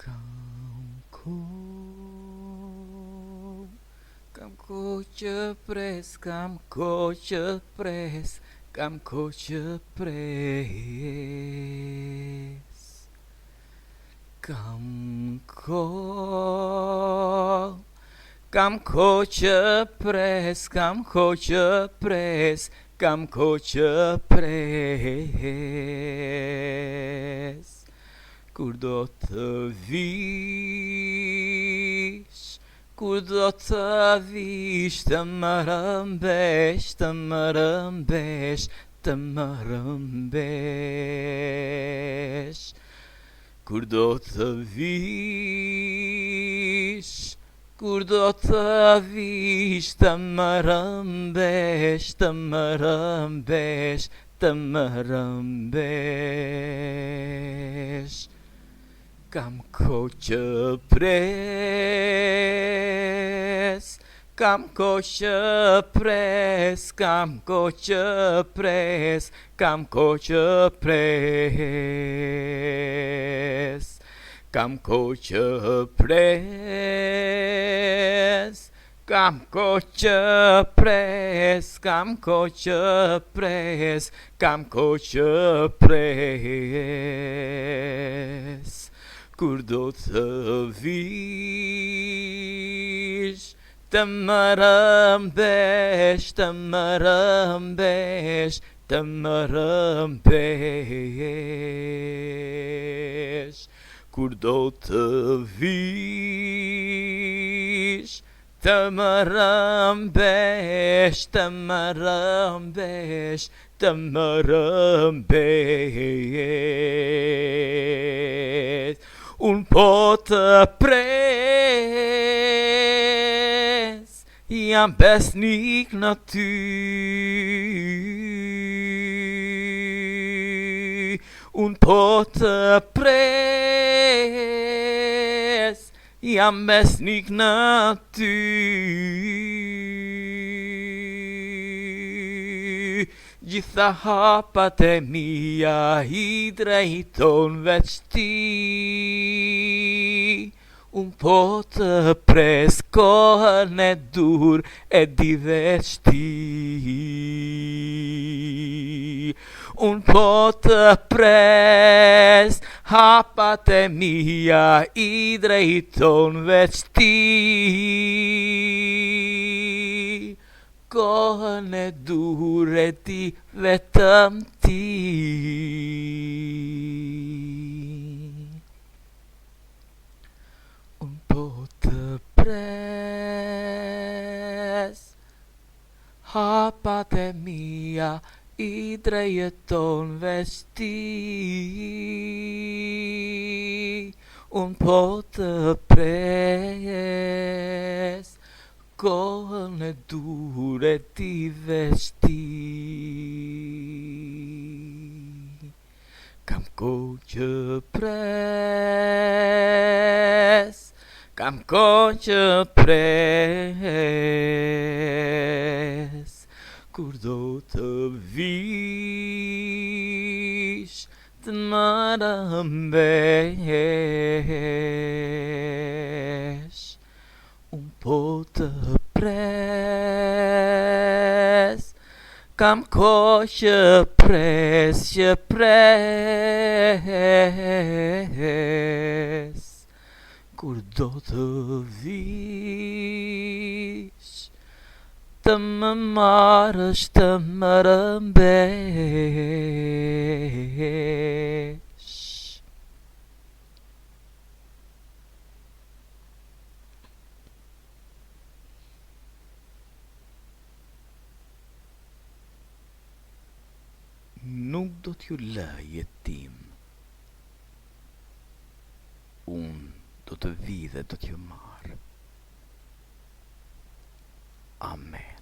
Kam kohë që pres, kam kohë që pres, kam kohë që pres. Kam kohë që pres, kam kohë që pres, kam kohë që pres. Kur do të vish, kur do të vish, të më rëmbesh, të më rëmbesh, të më rëmbesh. Kur do të vish, kur do të vish, të më rëmbesh, të më rëmbesh, të më rëmbesh. Kam kohë që pres, kam kohë që pres, kam kohë që pres, kam kohë që pres. Kam kohë që pres, kam kohë që pres, kam kohë që pres, kam kohë që pres. Kur do të vish, të më rëmbesh, të më rëmbesh, të më rëmbesh. Kur do të vish, të më rëmbesh, të më rëmbesh, të më rëmbesh. Unë po të pres, jam besnik në ty. Unë po të pres, jam besnik në ty. Gjitha hapat e mia I drejton veç ti. Unë po të pres, kohën e dur e di veç ti. Unë po të pres, hapat e mia I drejton veç ti. Kohën e dur e di vetëm ti. Unë po të pres, hapat e mia I drejton veç ti. Unë po të pres, kohën e dur e di veç ti. Kam kohë që pres, kam kohë që pres. Kur do të vish, të më rëmbesh. Unë po të pres, kam kohë që pres, që pres. Kur do të vish, të më marrësh, të më rëmbesh. Nuk do t'ju lë jetim, unë do të vi dhe do t'ju marr. Amen.